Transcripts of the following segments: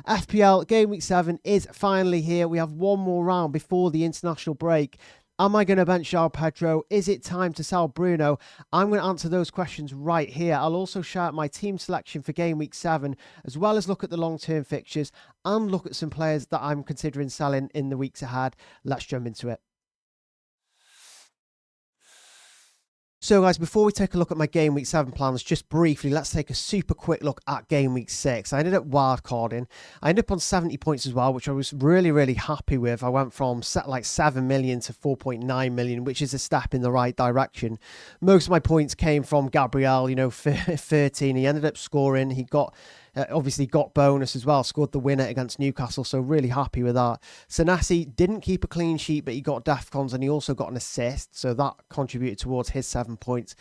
FPL Game Week 7 is finally here. We have one more round before the international break. Am I going to bench João Pedro? Is it time to sell Bruno? I'm going to answer those questions right here. I'll also share my team selection for Game Week 7, as well as look at the long-term fixtures and look at some players that I'm considering selling in the weeks ahead. Let's jump into it. So guys, before we take a look at my Game Week 7 plans, just briefly, let's take a super quick look at Game Week 6. I ended up wildcarding. I ended up on 70 points as well, which I was really happy with. I went from like 7 million to 4.9 million, which is a step in the right direction. Most of my points came from Gabriel, 13. He ended up scoring. He obviously got bonus as well, scored the winner against Newcastle, so really happy with that. Sanasi didn't keep a clean sheet, but he got Defcons and he also got an assist, so that contributed towards his 7 points.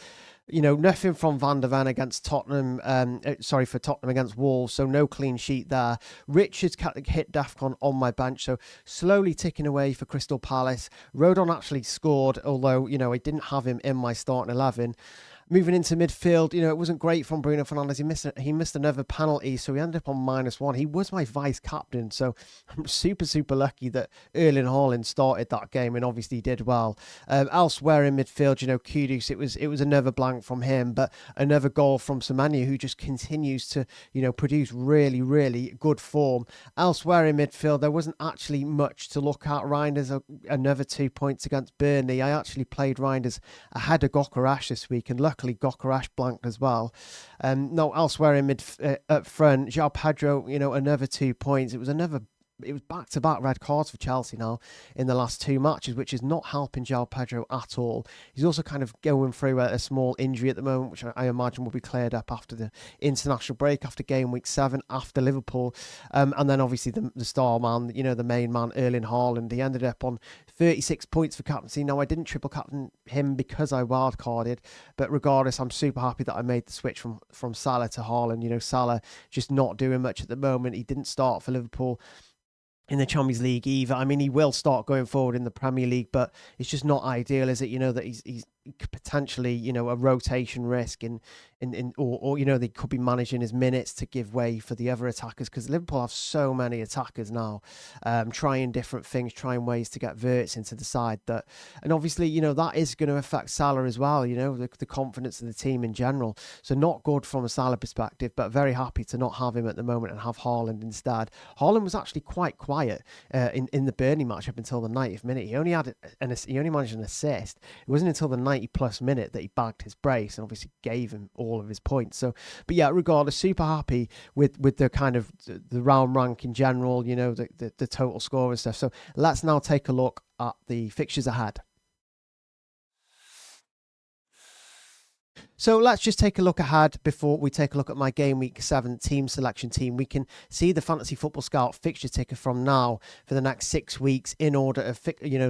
Nothing from Van der Ven against Tottenham, for Tottenham against Wolves, so no clean sheet there. Richards hit Defcon on my bench, so slowly ticking away for Crystal Palace. Rodon actually scored, although, I didn't have him in my starting 11. Moving into midfield, it wasn't great from Bruno Fernandes. He missed another penalty, so he ended up on -1. He was my vice captain, so I'm super lucky that Erling Haaland started that game and obviously did well. Elsewhere in midfield, Kudus, it was another blank from him, but another goal from Semenyo, who just continues to, produce really good form. Elsewhere in midfield, there wasn't actually much to look at. Reinders, another 2 points against Burnley. I actually played Reinders ahead of Goalkeepers this week, and luckily Goalkeepers blanked as well. Elsewhere in up front, João Pedro, another 2 points. It was back-to-back red cards for Chelsea now in the last 2 matches, which is not helping João Pedro at all. He's also kind of going through a small injury at the moment, which I imagine will be cleared up after the international break, after Game Week 7, after Liverpool. And then obviously the star man, the main man, Erling Haaland, he ended up on 36 points for captaincy. Now, I didn't triple captain him because I wildcarded, but regardless, I'm super happy that I made the switch from Salah to Haaland. Salah just not doing much at the moment. He didn't start for Liverpool in the Champions League either. I mean, he will start going forward in the Premier League, but it's just not ideal, is it? That he's potentially, a rotation risk or they could be managing his minutes to give way for the other attackers, because Liverpool have so many attackers now, trying different things, trying ways to get Verts into the side, and obviously, that is going to affect Salah as well, the confidence of the team in general. So not good from a Salah perspective, but very happy to not have him at the moment and have Haaland instead. Haaland was actually quite quiet in the Burnley match up until the 90th minute. He only managed an assist. It wasn't until the 90-plus minute that he bagged his brace and obviously gave him all of his points. So, but yeah, regardless, super happy with the kind of the round rank in general, the total score and stuff. So let's now take a look at the fixtures ahead. So let's just take a look ahead before we take a look at my Game Week 7 team selection team. We can see the Fantasy Football Scout fixture ticker from now for the next 6 weeks in order of,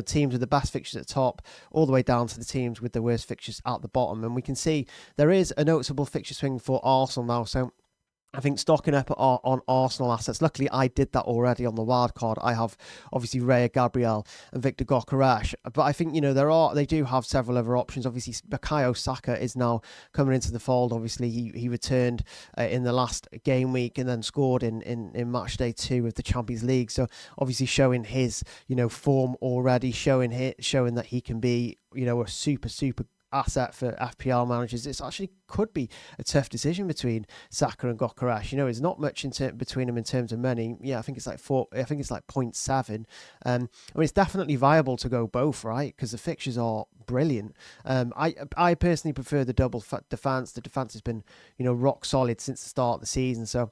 teams with the best fixtures at the top, all the way down to the teams with the worst fixtures at the bottom. And we can see there is a noticeable fixture swing for Arsenal now. So I think stocking up on Arsenal assets. Luckily, I did that already on the wild card. I have obviously Raya Gabriel and Victor Gyökeres, but I think they do have several other options. Obviously, Bukayo Saka is now coming into the fold. Obviously, he returned in the last game week and then scored in match day 2 of the Champions League. So obviously showing his form already, showing that he can be a super asset for FPL managers. It's actually could be a tough decision between Saka and Gyökeres. There's not much between them in terms of money. Yeah, I think it's like 0.7. I mean, it's definitely viable to go both, right? Because the fixtures are brilliant. I personally prefer the double defense. The defense has been rock solid since the start of the season. So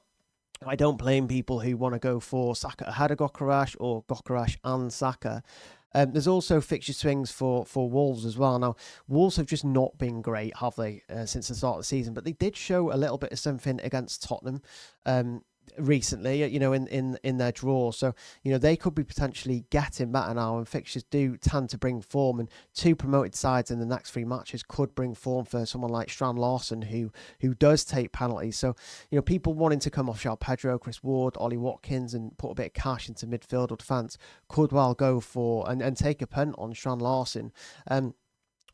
I don't blame people who want to go for Saka ahead of Gyökeres or Gyökeres and Saka. There's also fixture swings for Wolves as well. Now, Wolves have just not been great, have they, since the start of the season? But they did show a little bit of something against Tottenham recently, in their draw. So, they could be potentially getting better now, and fixtures do tend to bring form, and 2 promoted sides in the next 3 matches could bring form for someone like Strand Larsen, who does take penalties. So, people wanting to come off João Pedro, Chris Ward, Ollie Watkins, and put a bit of cash into midfield or defence could well go for and take a punt on Strand Larsen.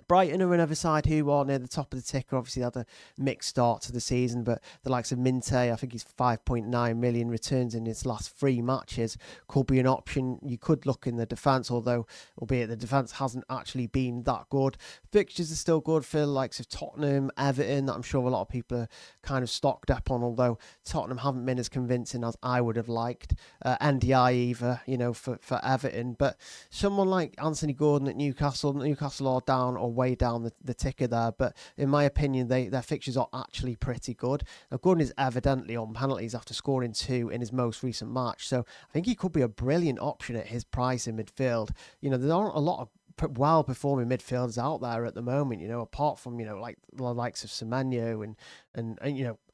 Brighton are another side who are near the top of the ticker. Obviously, had a mixed start to the season, but the likes of Minte, I think he's 5.9 million returns in his last 3 matches, could be an option. You could look in the defence, albeit the defence hasn't actually been that good. Fixtures are still good for the likes of Tottenham, Everton, that I'm sure a lot of people are kind of stocked up on, although Tottenham haven't been as convincing as I would have liked. NDI either, for Everton. But someone like Anthony Gordon at Newcastle are down or way down the ticker there, but in my opinion, their fixtures are actually pretty good. Now, Gordon is evidently on penalties after scoring 2 in his most recent match, so I think he could be a brilliant option at his price in midfield. There aren't a lot of well-performing midfielders out there at the moment, apart from, like the likes of Semenyo and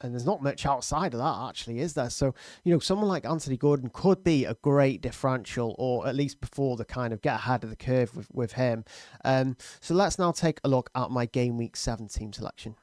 there's not much outside of that actually, is there? So, someone like Anthony Gordon could be a great differential, or at least before the kind of get ahead of the curve with him. So let's now take a look at my Game Week 7 team selection.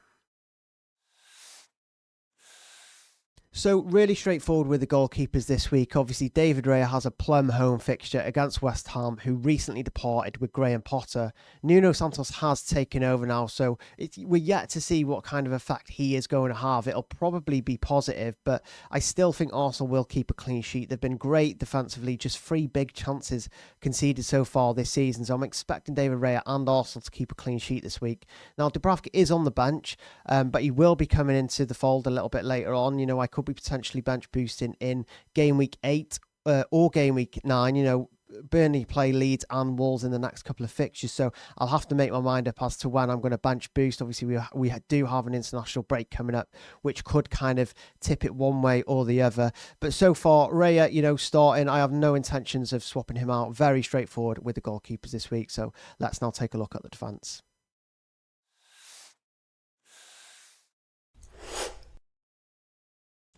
So really straightforward with the goalkeepers this week. Obviously, David Raya has a plum home fixture against West Ham, who recently departed with Graham Potter. Nuno Santos has taken over now, so we're yet to see what kind of effect he is going to have. It'll probably be positive, but I still think Arsenal will keep a clean sheet. They've been great defensively, just 3 big chances conceded so far this season, so I'm expecting David Raya and Arsenal to keep a clean sheet this week. Now, Dubravka is on the bench, but he will be coming into the fold a little bit later on. I could be potentially bench boosting in Game Week 8 or Game Week 9. Burnley play Leeds and Wolves in the next couple of fixtures, so I'll have to make my mind up as to when I'm going to bench boost. Obviously, we do have an international break coming up, which could kind of tip it one way or the other. But so far, Raya, starting, I have no intentions of swapping him out. Very straightforward with the goalkeepers this week. So let's now take a look at the defence.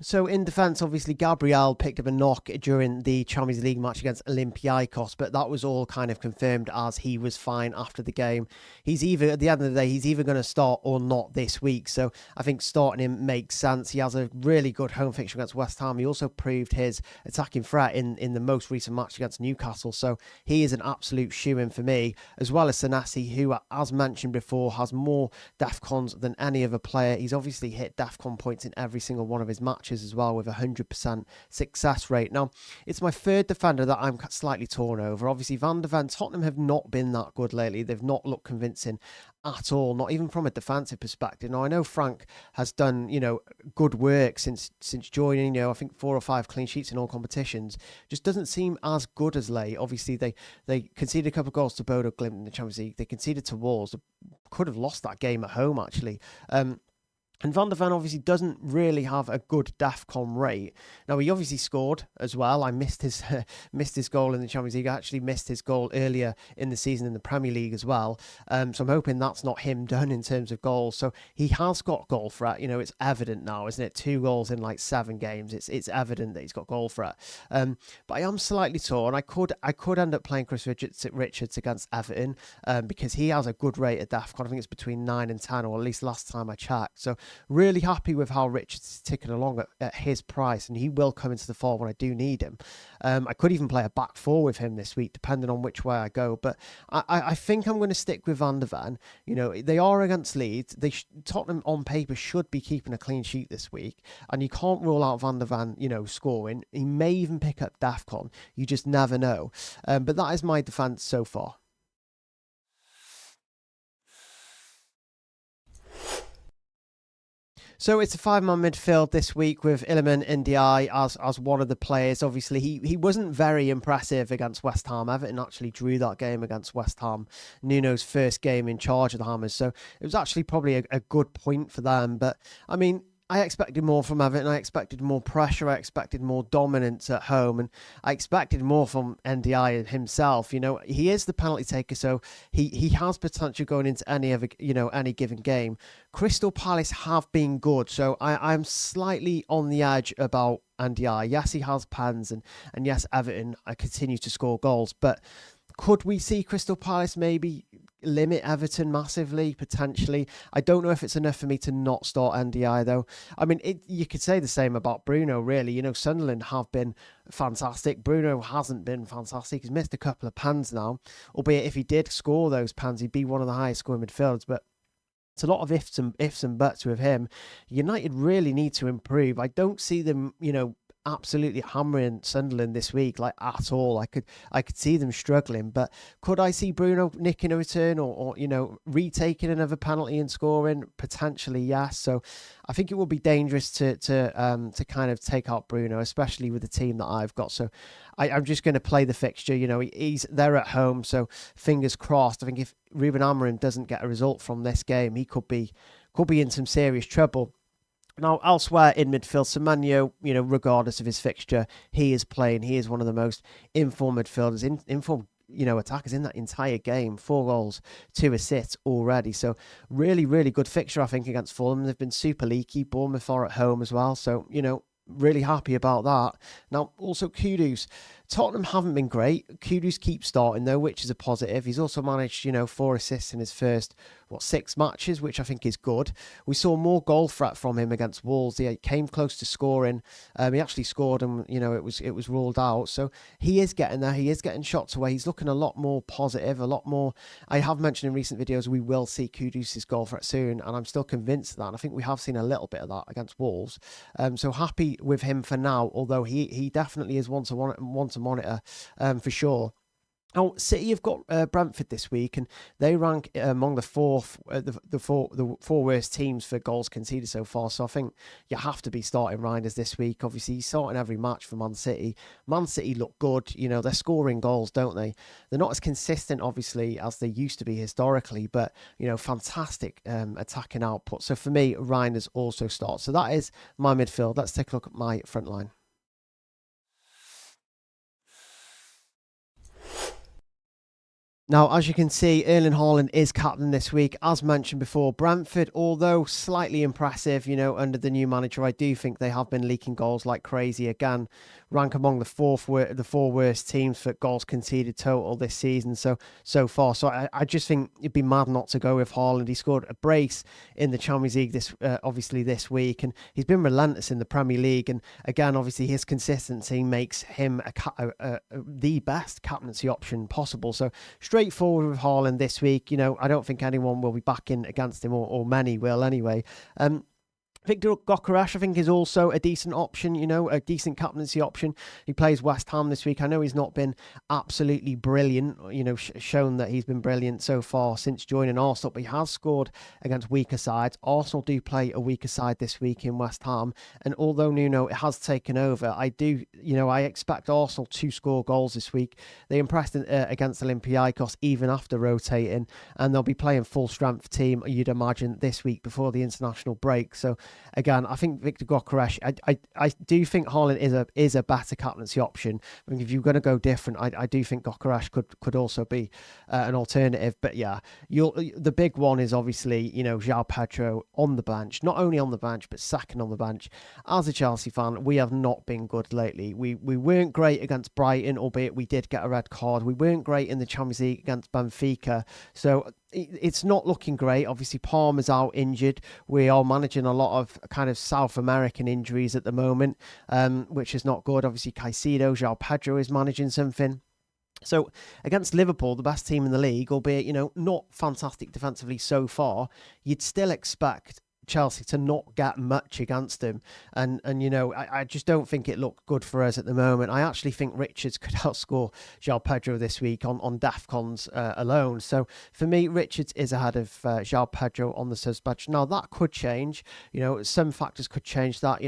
So in defence, obviously, Gabriel picked up a knock during the Champions League match against Olympiacos, but that was all kind of confirmed as he was fine after the game. At the end of the day, he's either going to start or not this week. So I think starting him makes sense. He has a really good home fixture against West Ham. He also proved his attacking threat in the most recent match against Newcastle. So he is an absolute shoo-in for me, as well as Senesi, who, as mentioned before, has more DEFCONs than any other player. He's obviously hit DEFCON points in every single one of his matches as well, with 100% success rate. Now, it's my third defender that I'm slightly torn over. Obviously, Van der Ven, Tottenham have not been that good lately. They've not looked convincing at all, not even from a defensive perspective. Now, I know Frank has done, good work since joining, I think 4 or 5 clean sheets in all competitions. Just doesn't seem as good as late. Obviously, they conceded a couple of goals to Bodo Glimt in the Champions League. They conceded to Wolves. They could have lost that game at home, actually. And Van der Ven obviously doesn't really have a good DEFCON rate. Now, he obviously scored as well. I missed his goal in the Champions League. I actually missed his goal earlier in the season in the Premier League as well. So I'm hoping that's not him done in terms of goals. So he has got goal threat. It's evident now, isn't it? 2 goals in like 7 games. It's evident that he's got goal threat. But I am slightly torn. I could end up playing Chris Richards against Everton because he has a good rate at DEFCON. I think it's between 9 and 10, or at least last time I checked. So really happy with how Richards is ticking along at his price, and he will come into the fold when I do need him. I could even play a back 4 with him this week, depending on which way I go. But I think I'm going to stick with Van der Ven. They are against Leeds. Tottenham on paper should be keeping a clean sheet this week, and you can't rule out Van der Ven, scoring. He may even pick up DEFCON. You just never know. But that is my defence so far. So it's a 5-man midfield this week with Iliman Ndiaye as one of the players. Obviously, he wasn't very impressive against West Ham. Everton actually drew that game against West Ham, Nuno's first game in charge of the Hammers. So it was actually probably a good point for them. But, I mean, I expected more from Everton. I expected more pressure. I expected more dominance at home. And I expected more from Ndiaye himself. He is the penalty taker, so he has potential going into any given game. Crystal Palace have been good, so I'm slightly on the edge about Ndiaye. Yes, he has pens, and yes, Everton continue to score goals, but Could we see Crystal Palace maybe limit Everton massively, potentially? I don't know if it's enough for me to not start NDI, though. I mean, you could say the same about Bruno, really. You know, Sunderland have been fantastic. Bruno hasn't been fantastic. He's missed a couple of pens now, albeit if he did score those pens, he'd be one of the highest scoring midfielders. But it's a lot of ifs and buts with him. United really need to improve. I don't see them, absolutely hammering Sunderland this week, like, at all. I could see them struggling, but could I see Bruno nicking a return or retaking another penalty and scoring? Potentially, yes. So I think it will be dangerous to kind of take out Bruno, especially with the team that I've got. So I'm just going to play the fixture. He's there at home, so fingers crossed. I think if Ruben Amorim doesn't get a result from this game, he could be in some serious trouble. Now, elsewhere in midfield, Semenyo, regardless of his fixture, he is playing. He is one of the most informed midfielders, informed, attackers in that entire game. 4 goals, 2 assists already. So really, really good fixture, I think, against Fulham. They've been super leaky. Bournemouth are at home as well. So, really happy about that. Now, also Kudus. Tottenham haven't been great. Kudus keeps starting, though, which is a positive. He's also managed, 4 assists in his first, 6 matches, which I think is good. We saw more goal threat from him against Wolves. He came close to scoring. He actually scored and, it was ruled out. So he is getting there. He is getting shots away. He's looking a lot more positive, a lot more. I have mentioned in recent videos we will see Kudus' goal threat soon, and I'm still convinced of that. And I think we have seen a little bit of that against Wolves. So happy with him for now, although he definitely is one to monitor for sure. Now, City have got Brentford this week, and they rank among the four worst teams for goals conceded so far. So I think you have to be starting Reinders this week. Obviously, he's starting every match for Man City. Man City look good. They're scoring goals, don't they? They're not as consistent, obviously, as they used to be historically, but, fantastic attacking output. So for me, Reinders also starts. So that is my midfield. Let's take a look at my front line. Now, as you can see, Erling Haaland is captain this week. As mentioned before, Brentford, although slightly impressive, under the new manager, I do think they have been leaking goals like crazy. Again, rank among the 4 worst teams for goals conceded total this season so far. So I just think it'd be mad not to go with Haaland. He scored a brace in the Champions League this week, and he's been relentless in the Premier League. And again, obviously, his consistency makes him the best captaincy option possible. So straightforward with Haaland this week. I don't think anyone will be backing against him, or many will anyway. Victor Gyökeres, I think, is also a decent option, a decent captaincy option. He plays West Ham this week. I know he's not been absolutely brilliant, shown that he's been brilliant so far since joining Arsenal, but he has scored against weaker sides. Arsenal do play a weaker side this week in West Ham, and although Nuno has taken over, I expect Arsenal to score goals this week. They impressed against Olympiacos even after rotating, and they'll be playing full strength team, you'd imagine, this week before the international break. So again, I think Victor Gyökeres, I do think Haaland is a better captaincy option. I mean, if you're going to go different, I do think Gyökeres could also be an alternative. But yeah, the big one is obviously, João Pedro on the bench. Not only on the bench, but second on the bench. As a Chelsea fan, we have not been good lately. We weren't great against Brighton, albeit we did get a red card. We weren't great in the Champions League against Benfica. So it's not looking great. Obviously, Palmer's out injured. We are managing a lot of kind of South American injuries at the moment, which is not good. Obviously, Caicedo, João Pedro is managing something. So against Liverpool, the best team in the league, albeit, not fantastic defensively so far, you'd still expect Chelsea to not get much against him, and I just don't think it looked good for us at the moment. I actually think Richards could outscore João Pedro this week on DEFCONs alone. So for me, Richards is ahead of João Pedro on the subs bench. Now that could change. Some factors could change that.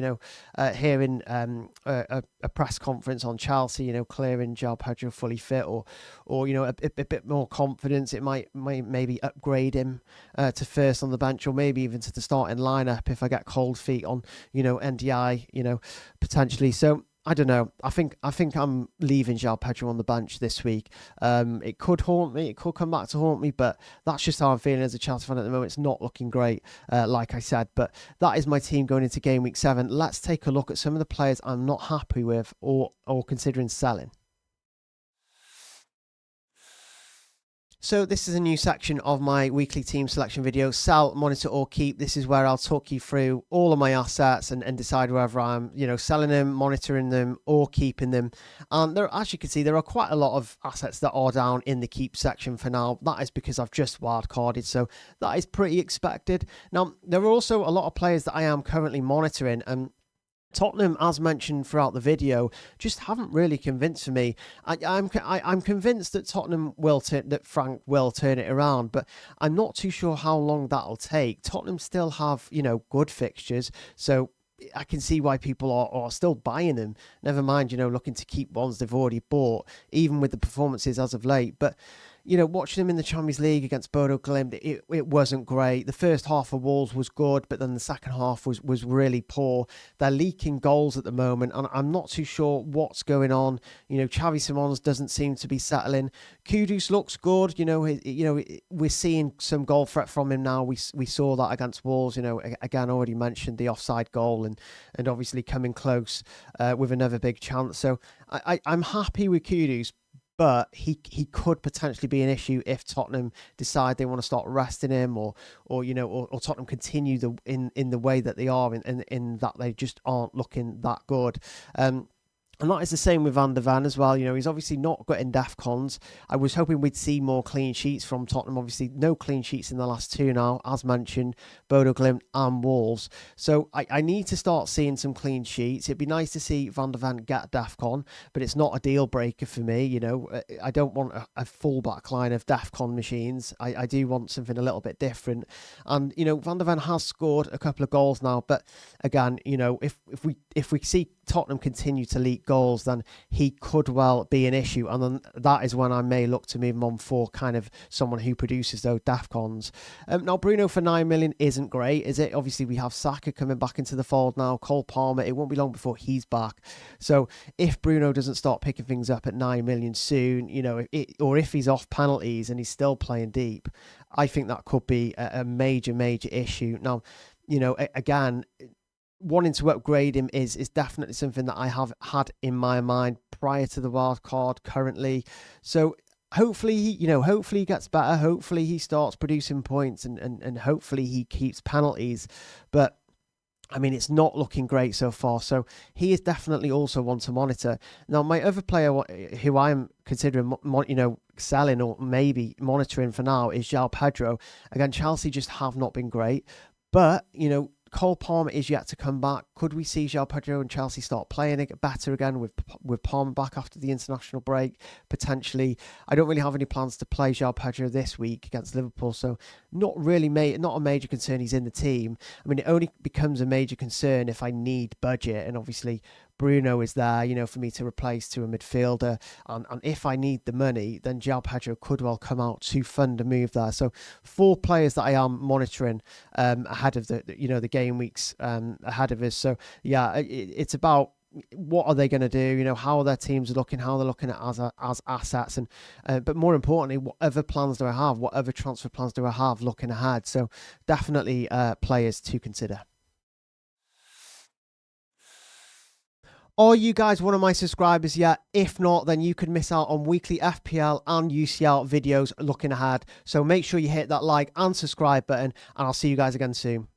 Hearing a press conference on Chelsea, clearing João Pedro fully fit, or a bit more confidence, it might maybe upgrade him to first on the bench, or maybe even to the starting lineup if I get cold feet on NDI, potentially. So I don't know. I think I'm leaving João Pedro on the bench this week. It could haunt me. It could come back to haunt me, but that's just how I'm feeling as a Chelsea fan at the moment. It's not looking great, like I said. But that is my team going into game week 7. Let's take a look at some of the players I'm not happy with or considering selling. So this is a new section of my weekly team selection video, sell, monitor or keep. This is where I'll talk you through all of my assets and decide whether I'm, selling them, monitoring them or keeping them. And there, as you can see, there are quite a lot of assets that are down in the keep section for now. That is because I've just wildcarded, so that is pretty expected. Now, there are also a lot of players that I am currently monitoring, and Tottenham, as mentioned throughout the video, just haven't really convinced for me. I'm convinced that that Frank will turn it around, but I'm not too sure how long that'll take. Tottenham still have, good fixtures, so I can see why people are still buying them. Never mind, looking to keep ones they've already bought, even with the performances as of late. But watching them in the Champions League against Bodo Glimt, it wasn't great. The first half of Wolves was good, but then the second half was really poor. They're leaking goals at the moment, and I'm not too sure what's going on. Xavi Simons doesn't seem to be settling. Kudus looks good. We're seeing some goal threat from him now. We saw that against Wolves. Again, already mentioned the offside goal and obviously coming close with another big chance. So I'm happy with Kudus, but he could potentially be an issue if Tottenham decide they want to start resting him, or Tottenham continue in the way that they are, in that they just aren't looking that good. And that is the same with Van der Ven as well. He's obviously not getting DEFCONs. I was hoping we'd see more clean sheets from Tottenham. Obviously, no clean sheets in the last two now, as mentioned, Bodo Glimt and Wolves. So I need to start seeing some clean sheets. It'd be nice to see Van der Ven get DEFCON, but it's not a deal breaker for me. I don't want a full back line of DEFCON machines. I do want something a little bit different. And, Van der Ven has scored a couple of goals now, but again, if we see Tottenham continue to leak goals, then he could well be an issue, and then that is when I may look to move him on for kind of someone who produces those DEFCONs. Now, Bruno for 9 million isn't great, is it? Obviously, we have Saka coming back into the fold now, Cole Palmer. It won't be long before he's back. So if Bruno doesn't start picking things up at 9 million soon, or if he's off penalties and he's still playing deep, I think that could be a major issue. Now, again, wanting to upgrade him is definitely something that I have had in my mind prior to the wild card currently. So hopefully he gets better. Hopefully he starts producing points and hopefully he keeps penalties. But I mean, it's not looking great so far. So he is definitely also one to monitor. Now, my other player who I'm considering, selling or maybe monitoring for now is João Pedro. Again, Chelsea just have not been great. But, Cole Palmer is yet to come back. Could we see João Pedro and Chelsea start playing it better again with Palmer back after the international break? Potentially. I don't really have any plans to play João Pedro this week against Liverpool, so not a major concern he's in the team. I mean, it only becomes a major concern if I need budget, and obviously Bruno is there, for me to replace to a midfielder. And if I need the money, then João Pedro could well come out to fund a move there. So 4 players that I am monitoring ahead of the game weeks ahead of us. So yeah, it's about what are they going to do? How their teams are looking, how they're looking at as assets, and but more importantly, what other plans do I have? What other transfer plans do I have looking ahead? So definitely players to consider. Are you guys one of my subscribers yet? If not, then you could miss out on weekly FPL and UCL videos looking ahead. So make sure you hit that like and subscribe button, and I'll see you guys again soon.